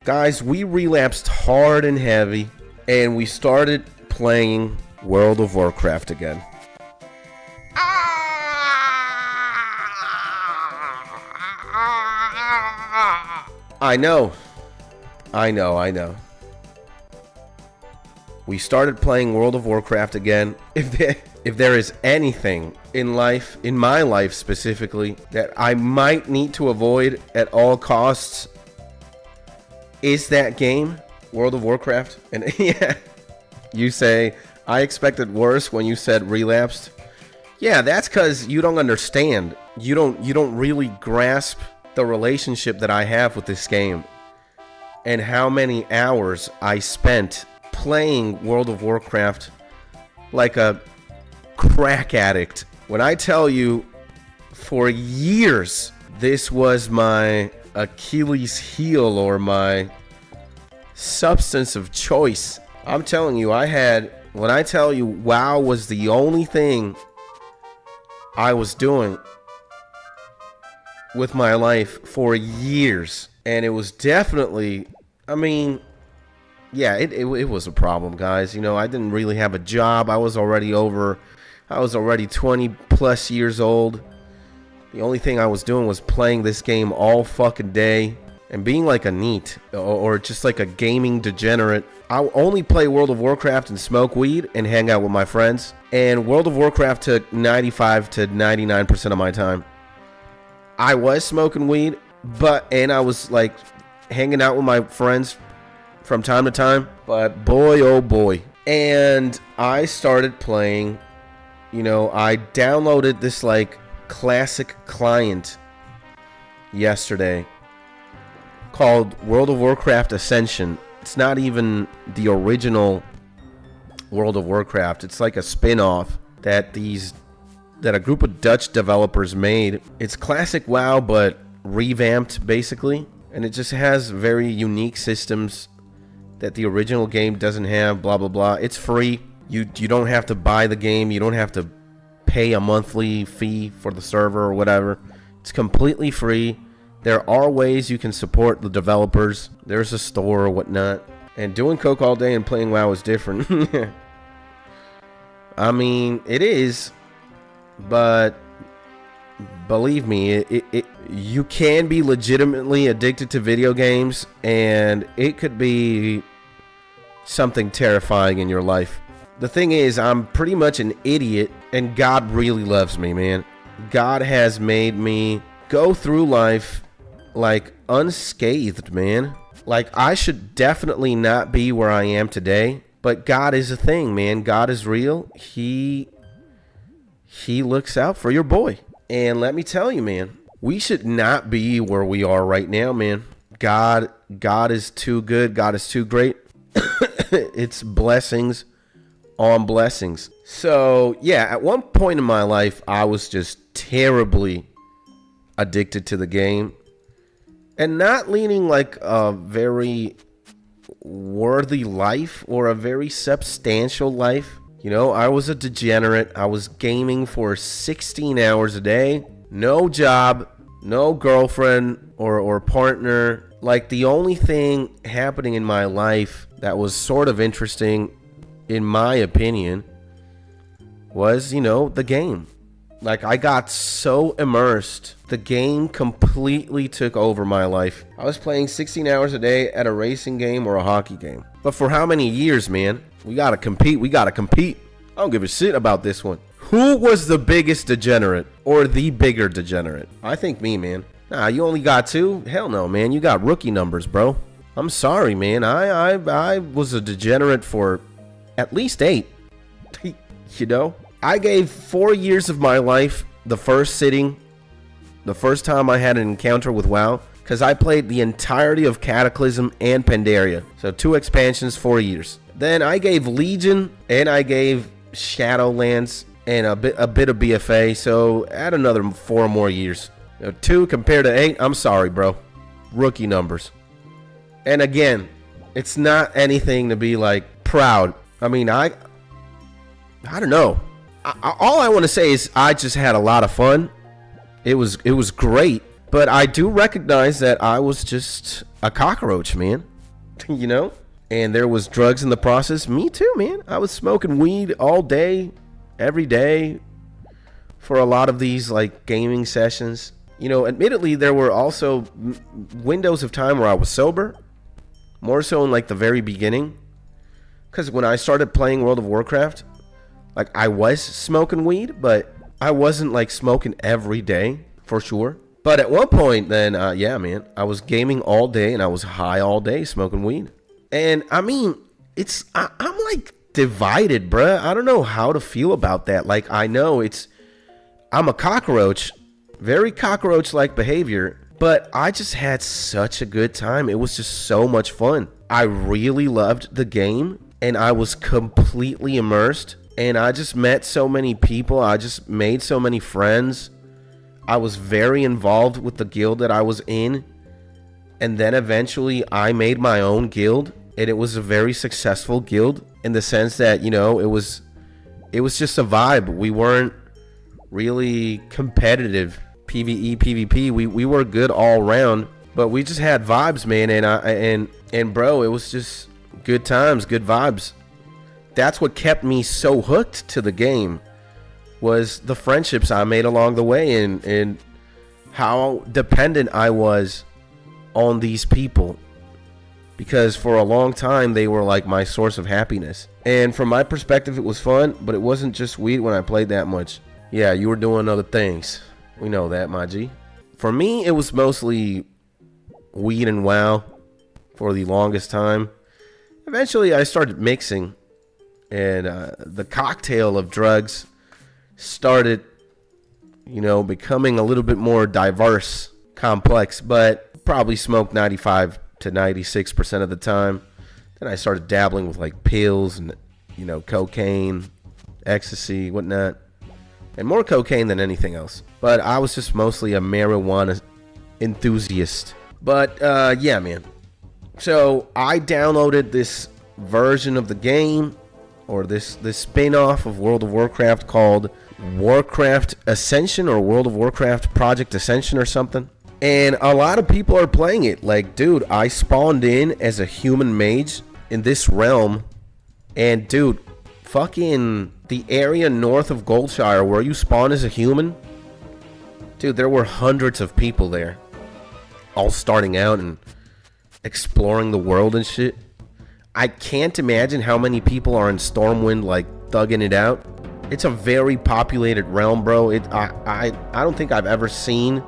Guys, we relapsed hard and heavy, and we started playing World of Warcraft again. I know. We started playing World of Warcraft again. If there is anything in life, in my life specifically, that I might need to avoid at all costs, is that game, World of Warcraft. And yeah, you say, I expected worse when you said Relapsed. Yeah, that's because you don't understand. You don't really grasp the relationship that I have with this game and how many hours I spent playing World of Warcraft like a crack addict. When I tell you, for years, this was my Achilles heel or my substance of choice. I'm telling you, when I tell you WoW was the only thing I was doing with my life for years, and it was definitely, it was a problem, guys. You know, I didn't really have a job. I was already 20 plus years old. The only thing I was doing was playing this game all fucking day and being like a NEET or just like a gaming degenerate. I only play World of Warcraft and smoke weed and hang out with my friends. And World of Warcraft took 95 to 99% of my time. I was smoking weed, and I was like hanging out with my friends from time to time. But boy, oh boy. And I started playing, I downloaded this like classic client yesterday called World of Warcraft Ascension. It's not even the original World of Warcraft. It's like a spin-off that a group of Dutch developers made. It's classic WoW but revamped basically, and it just has very unique systems that the original game doesn't have, blah blah blah. It's free. You don't have to buy the game. You don't have to pay a monthly fee for the server or whatever. It's completely free. There are ways you can support the developers. There's a store or whatnot. And doing coke all day and playing WoW is different. It is. But believe me, you can be legitimately addicted to video games, and it could be something terrifying in your life. The thing is, I'm pretty much an idiot, and God really loves me, man. God has made me go through life like unscathed, man. Like, I should definitely not be where I am today, but God is a thing, man. God is real. He looks out for your boy. And let me tell you, man, we should not be where we are right now, man. God is too good. God is too great. It's blessings on blessings. So, yeah, at one point in my life, I was just terribly addicted to the game. And not leading like a very worthy life or a very substantial life. I was a degenerate. I was gaming for 16 hours a day. No job, no girlfriend or partner. Like, the only thing happening in my life that was sort of interesting, in my opinion, was, the game. Like, I got so immersed. The game completely took over my life. I was playing 16 hours a day at a racing game or a hockey game. But for how many years, man? We gotta compete. I don't give a shit about this one. Who was the biggest degenerate or the bigger degenerate? I think me, man. Nah, you only got 2? Hell no, man. You got rookie numbers, bro. I'm sorry, man. I was a degenerate for at least 8. I gave 4 years of my life the first sitting, the first time I had an encounter with WoW, because I played the entirety of Cataclysm and Pandaria. So 2 expansions, 4 years. Then I gave Legion and I gave Shadowlands and a bit of BFA. So add another 4 more years. 2 compared to 8. I'm sorry, bro. Rookie numbers. And again, it's not anything to be like proud. I don't know. All I want to say is I just had a lot of fun. It was great, but I do recognize that I was just a cockroach, man. you know? And there was drugs in the process. Me too, man. I was smoking weed all day, every day for a lot of these like gaming sessions. You know, admittedly, there were also windows of time where I was sober, more so in like the very beginning. Because when I started playing World of Warcraft, like I was smoking weed, but I wasn't like smoking every day for sure. But at one point then, yeah, man, I was gaming all day and I was high all day smoking weed. And I mean, I'm like divided, bruh. I don't know how to feel about that. Like, I know I'm a cockroach, very cockroach-like behavior, but I just had such a good time. It was just so much fun. I really loved the game and I was completely immersed and I just met so many people. I just made so many friends. I was very involved with the guild that I was in. And then eventually I made my own guild. And it was a very successful guild in the sense that, you know, it was just a vibe. We weren't really competitive PvE, PvP. We were good all around, but we just had vibes, man. And bro, it was just good times, good vibes. That's what kept me so hooked to the game, was the friendships I made along the way and how dependent I was on these people. Because for a long time, they were like my source of happiness. And from my perspective, it was fun, but it wasn't just weed when I played that much. Yeah, you were doing other things. We know that, my G. For me, it was mostly weed and WoW for the longest time. Eventually, I started mixing. And the cocktail of drugs started, you know, becoming a little bit more diverse, complex. But probably smoked 95 to 96% of the time. Then I started dabbling with like pills and, you know, cocaine, ecstasy, whatnot, and more cocaine than anything else. But I was just mostly a marijuana enthusiast. But yeah, man. So I downloaded this version of the game, or this spin-off of World of Warcraft called Warcraft Ascension, or World of Warcraft Project Ascension or something. And a lot of people are playing it. Like, dude, I spawned in as a human mage in this realm. And, dude, fucking the area north of Goldshire where you spawn as a human. Dude, there were hundreds of people there. All starting out and exploring the world and shit. I can't imagine how many people are in Stormwind, like, thugging it out. It's a very populated realm, bro. I don't think I've ever seen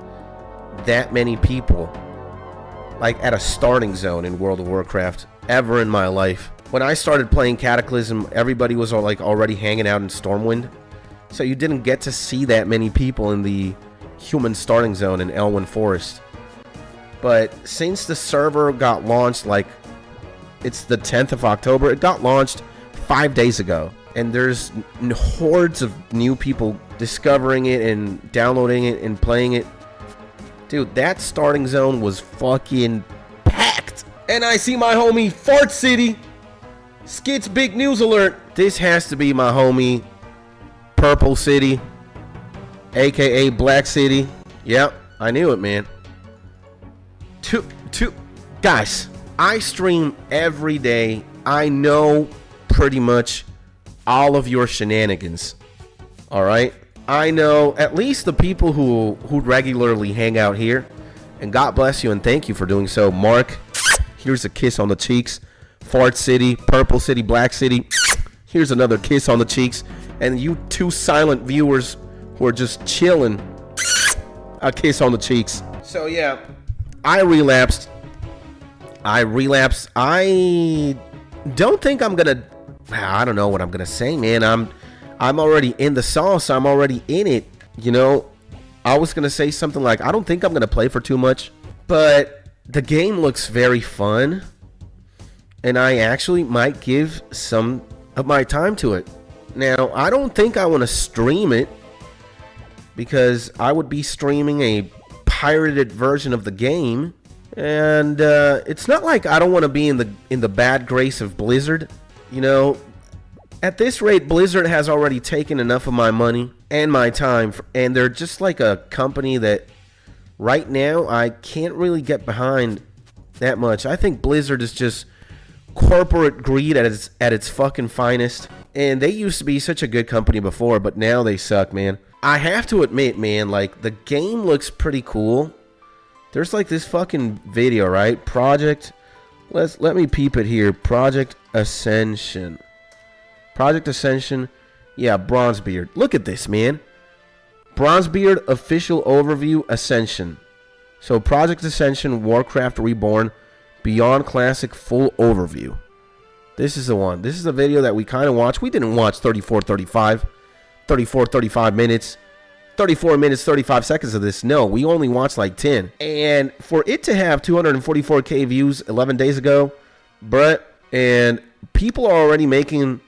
that many people like at a starting zone in World of Warcraft ever in my life. When I started playing Cataclysm, everybody was all like already hanging out in Stormwind, so you didn't get to see that many people in the human starting zone in Elwyn Forest. But since the server got launched, like, it's the 10th of October, it got launched 5 days ago, and there's hordes of new people discovering it and downloading it and playing it. Dude, that starting zone was fucking packed. And I see my homie Fart City. Skit's big news alert. This has to be my homie Purple City, aka Black City. Yep, I knew it, man. Guys, I stream every day. I know pretty much all of your shenanigans. All right? I know at least the people who regularly hang out here, and God bless you and thank you for doing so. Mark, here's a kiss on the cheeks. Fart City, Purple City, Black City, here's another kiss on the cheeks. And you two silent viewers who are just chilling, a kiss on the cheeks. So yeah, I relapsed. I don't think I'm gonna, I don't know what I'm gonna say, man. I'm already in the sauce. I'm already in it. You know, I was going to say something like, I don't think I'm going to play for too much, but the game looks very fun. And I actually might give some of my time to it. Now, I don't think I want to stream it, because I would be streaming a pirated version of the game. And it's not like I don't want to be in the bad grace of Blizzard. You know, at this rate, Blizzard has already taken enough of my money and my time, and they're just like a company that right now I can't really get behind that much. I think Blizzard is just corporate greed at its fucking finest. And they used to be such a good company before, but now they suck, man. I have to admit, man, like, the game looks pretty cool. There's like this fucking video, right? Let me peep it here. Project Ascension. Yeah, Bronzebeard. Look at this, man. Bronzebeard official overview Ascension. So Project Ascension, Warcraft Reborn, Beyond Classic full overview. This is the one. This is the video that we kind of watched. We didn't watch 34 35 minutes, 34 minutes, 35 seconds of this. No, we only watched like 10. And for it to have 244K views 11 days ago, bruh, and people are already making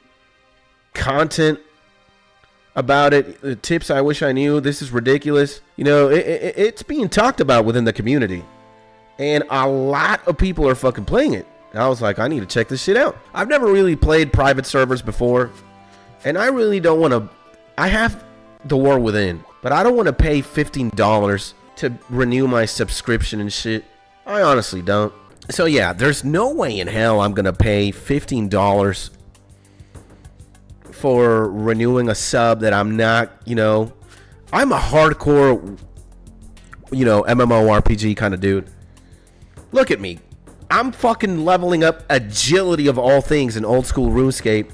content about it. Tips I wish I knew. This is ridiculous. You know, it's being talked about within the community. And a lot of people are fucking playing it. And I was like, I need to check this shit out. I've never really played private servers before. And I really don't want to. I have the War Within. But I don't want to pay $15 to renew my subscription and shit. I honestly don't. So yeah, there's no way in hell I'm going to pay $15 for renewing a sub that I'm not, you know. I'm a hardcore, you know, MMORPG kind of dude. Look at me. I'm fucking leveling up agility of all things in old school RuneScape.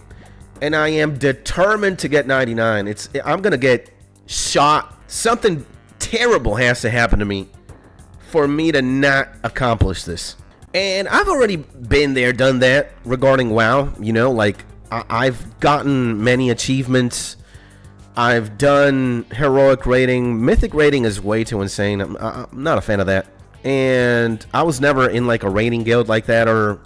And I am determined to get 99. I'm going to get shot. Something terrible has to happen to me for me to not accomplish this. And I've already been there, done that regarding WoW. You know, like, I've gotten many achievements. I've done heroic rating. Mythic rating is way too insane. I'm not a fan of that. And I was never in like a rating guild like that, or,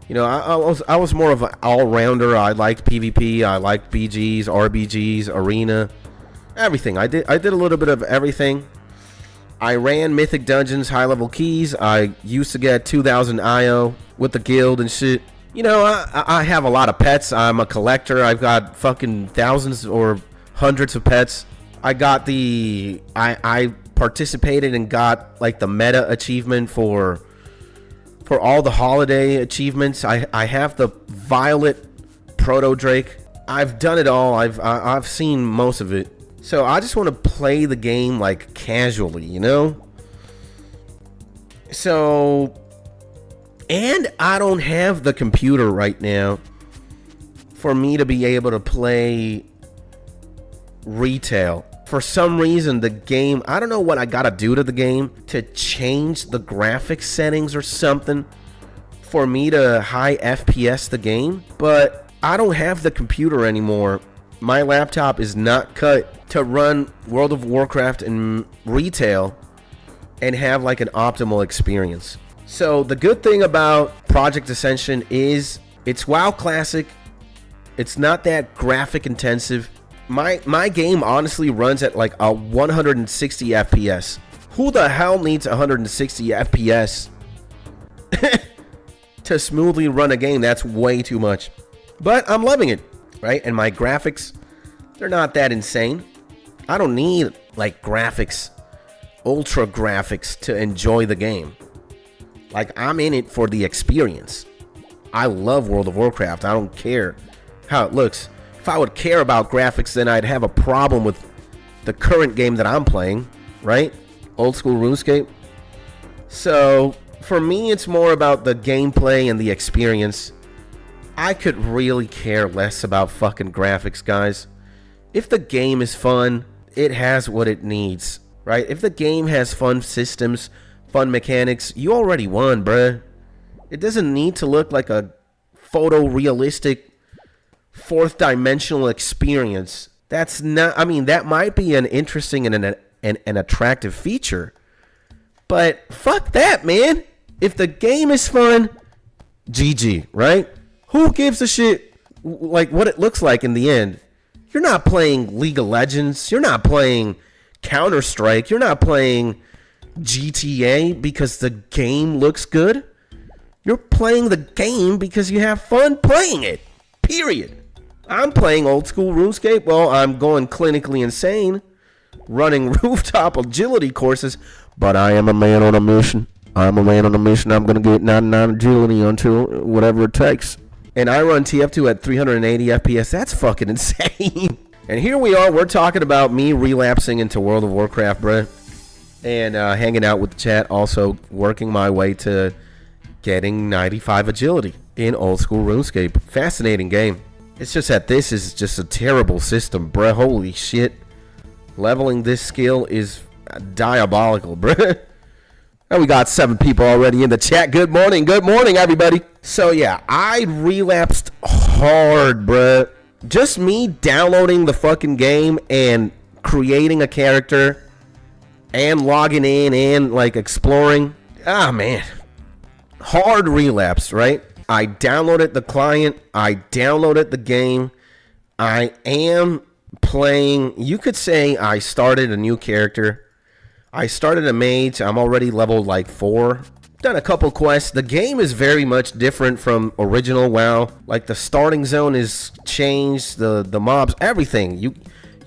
you know, I was more of an all-rounder. I liked PvP. I liked BGs, RBGs, arena, everything. I did a little bit of everything. I ran mythic dungeons, high-level keys. I used to get 2,000 IO with the guild and shit. You know, I have a lot of pets. I'm a collector. I've got fucking thousands or hundreds of pets. I got I participated and got like the meta achievement for all the holiday achievements. I have the Violet Proto Drake. I've done it all. I've seen most of it. So I just want to play the game like casually, you know? So, and I don't have the computer right now for me to be able to play retail. For some reason, the game, I don't know what I gotta do to the game to change the graphics settings or something for me to high FPS the game, but I don't have the computer anymore. My laptop is not cut to run World of Warcraft in retail and have like an optimal experience. So the good thing about Project Ascension is it's WoW Classic. It's not that graphic intensive. My game honestly runs at like a 160 FPS. Who the hell needs 160 FPS to smoothly run a game? That's way too much. But I'm loving it, right? And my graphics, they're not that insane. I don't need like graphics, ultra graphics to enjoy the game. Like, I'm in it for the experience. I love World of Warcraft. I don't care how it looks. If I would care about graphics, then I'd have a problem with the current game that I'm playing, right? Old school RuneScape. So for me, it's more about the gameplay and the experience. I could really care less about fucking graphics, guys. If the game is fun, it has what it needs, right? If the game has fun systems, fun mechanics, you already won, bruh. It doesn't need to look like a photorealistic fourth dimensional experience. That's not, I mean, that might be an interesting and an attractive feature, but fuck that, man. If the game is fun, GG, right? Who gives a shit like what it looks like in the end? You're not playing League of Legends. You're not playing Counter-Strike. You're not playing GTA because the game looks good. You're playing the game because you have fun playing it. Period. I'm playing old school RuneScape. Well, I'm going clinically insane, running rooftop agility courses, but I am a man on a mission. I'm a man on a mission. I'm going to get 99 agility until whatever it takes. And I run TF2 at 380 FPS. That's fucking insane. And here we are. We're talking about me relapsing into World of Warcraft, bruh. And hanging out with the chat. Also working my way to getting 95 agility in old school RuneScape. Fascinating game. It's just that this is just a terrible system, bruh. Holy shit. Leveling this skill is diabolical, bruh. And we got 7 people already in the chat. Good morning, everybody. So yeah, I relapsed hard, bruh. Just me downloading the fucking game and creating a character and logging in and like exploring. Ah, man. Hard relapse, right? I downloaded the client. I downloaded the game. I am playing. You could say I started a new character. I started a mage. I'm already leveled like 4. Done a couple quests. The game is very much different from original WoW. Like the starting zone is changed. The mobs, everything. You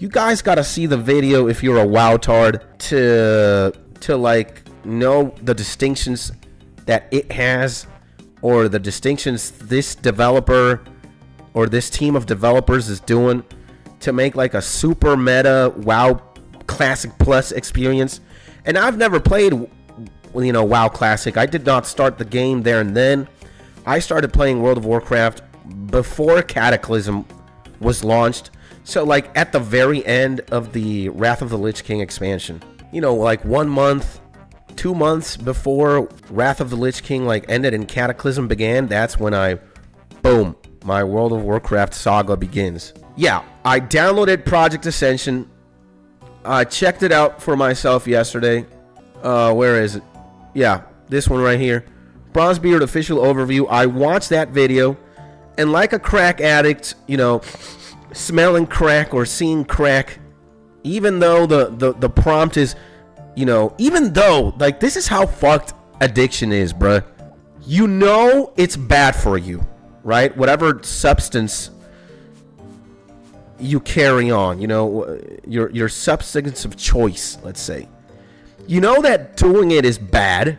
guys gotta see the video if you're a WoW-tard to like know the distinctions that it has, or the distinctions this developer or this team of developers is doing to make like a super meta WoW Classic Plus experience. And I've never played, you know, WoW Classic. I did not start the game there and then. I started playing World of Warcraft before Cataclysm was launched. So like at the very end of the Wrath of the Lich King expansion. You know, like 1 month, 2 months before Wrath of the Lich King like ended and Cataclysm began, that's when boom, my World of Warcraft saga begins. Yeah, I downloaded Project Ascension. I checked it out for myself yesterday. Where is it? Yeah, this one right here. Bronzebeard official overview. I watched that video, and like a crack addict, you know, smelling crack or seeing crack, even though the prompt is, you know, even though, like, this is how fucked addiction is, bruh. You know it's bad for you, right? Whatever substance you carry on, you know, your substance of choice, let's say. You know that doing it is bad.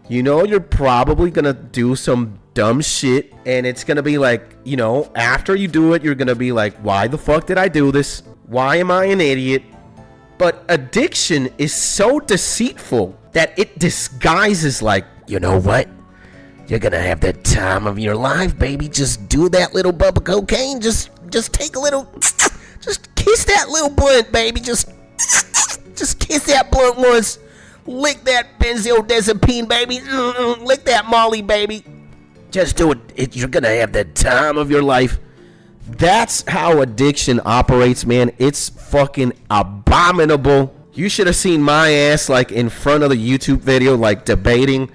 You know you're probably gonna do some dumb shit, and it's gonna be like, you know, after you do it, you're gonna be like, why the fuck did I do this? Why am I an idiot? But addiction is so deceitful that it disguises like, you know what? You're gonna have the time of your life, baby. Just do that little bump of cocaine. Just take a little, just kiss that little blunt, baby. Just kiss that blunt once. Lick that benzodiazepine, baby. Lick that Molly, baby. Just do it. You're gonna have the time of your life. That's how addiction operates, man. It's fucking abominable. You should have seen my ass like in front of the YouTube video, like debating,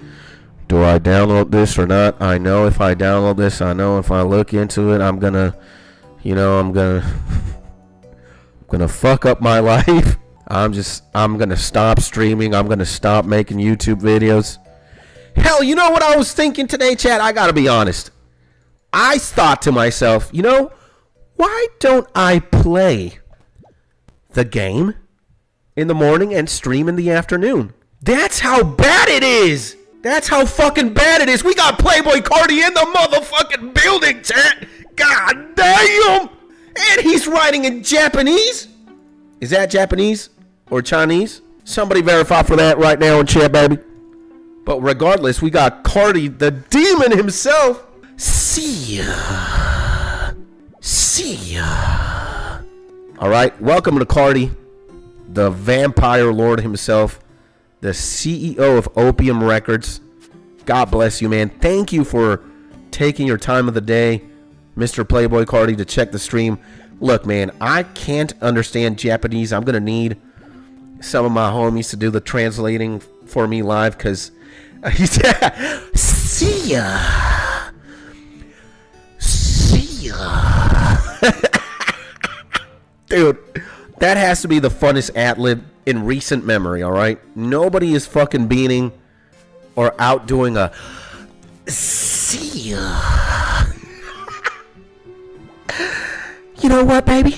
do I download this or not? I know if I download this, I know if I look into it, I'm gonna, you know, I'm gonna fuck up my life. I'm gonna stop streaming. I'm gonna stop making YouTube videos. Hell, you know what I was thinking today, chat? I gotta be honest. I thought to myself, you know, why don't I play the game in the morning and stream in the afternoon? That's how bad it is. That's how fucking bad it is. We got Playboy Cardi in the motherfucking building, chat. God damn. And he's writing in Japanese. Is that Japanese or Chinese? Somebody verify for that right now in chat, baby. But regardless, we got Cardi, the demon himself. See ya. See ya. All right, welcome to Cardi, the vampire lord himself, the CEO of Opium Records. God bless you, man. Thank you for taking your time of the day, Mr. Playboy Cardi, to check the stream. Look, man, I can't understand Japanese. I'm going to need some of my homies to do the translating for me live, because see ya. See ya. Dude, that has to be the funnest ad-lib in recent memory, all right? Nobody is fucking beating or outdoing a see ya. You know what, baby?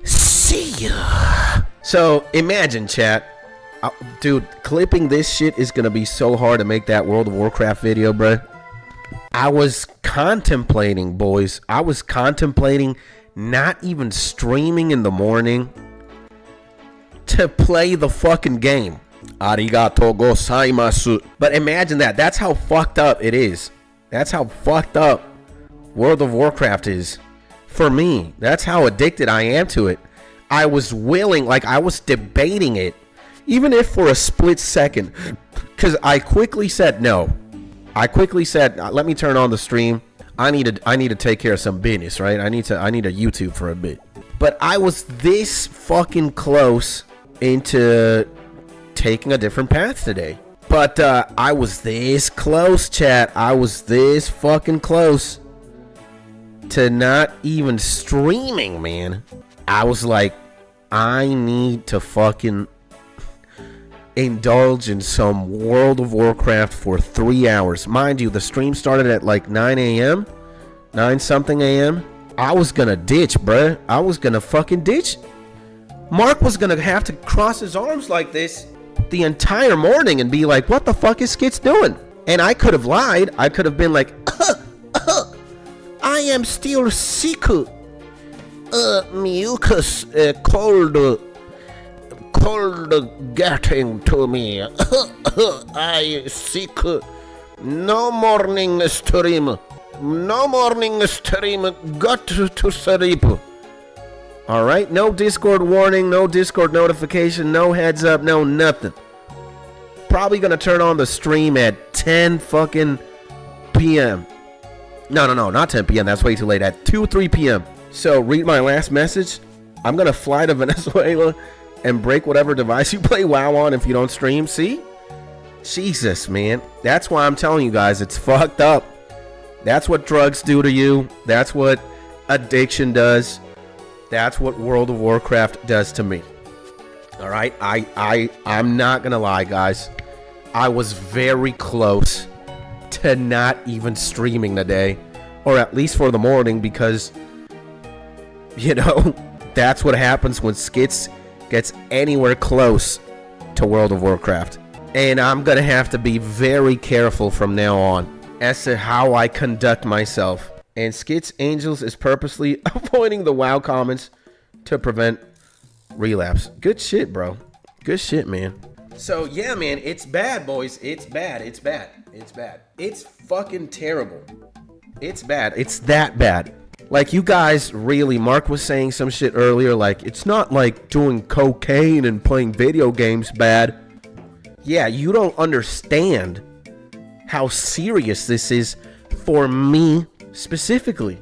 See ya. So imagine, chat, Dude, clipping this shit is gonna be so hard to make that World of Warcraft video, bruh. I was contemplating, boys. I was contemplating not even streaming in the morning to play the fucking game. Arigato gozaimasu. But imagine that. That's how fucked up it is. That's how fucked up World of Warcraft is. For me, that's how addicted I am to it. I was willing, like I was debating it, even if for a split second, because I quickly said no. I quickly said, let me turn on the stream. I need to take care of some business, right? I need a YouTube for a bit. But I was this fucking close into taking a different path today. But I was this close, chat. I was this fucking close to not even streaming, man. I was like, I need to fucking indulge in some World of Warcraft for 3 hours. Mind you, the stream started at like 9 a.m. 9 something a.m. I was gonna ditch, bruh. I was gonna fucking ditch. Mark was gonna have to cross his arms like this the entire morning and be like, what the fuck is Skits doing? And I could have lied. I could have been like, I am still sick. Mucus cold getting to me. I sick. No morning stream. No morning stream. Got to sleep. All right. No Discord warning. No Discord notification. No heads up. No nothing. Probably gonna turn on the stream at 10 fucking p.m. No, not 10 p.m. That's way too late. At 3 p.m. So read my last message. I'm gonna fly to Venezuela and break whatever device you play WoW on if you don't stream. See? Jesus, man. That's why I'm telling you guys, it's fucked up. That's what drugs do to you. That's what addiction does. That's what World of Warcraft does to me. All right? I'm not gonna lie, guys. I was very close to not even streaming today, or at least for the morning, because, you know, that's what happens when Skits gets anywhere close to World of Warcraft. And I'm gonna have to be very careful from now on as to how I conduct myself. And Skits Angels is purposely avoiding the WoW comments to prevent relapse. Good shit, bro. Good shit, man. So yeah, man, it's bad, boys. It's bad. It's bad. It's bad. It's fucking terrible. It's bad. It's that bad. Like, you guys really, Mark was saying some shit earlier, like, it's not like doing cocaine and playing video games bad. Yeah, you don't understand how serious this is for me specifically.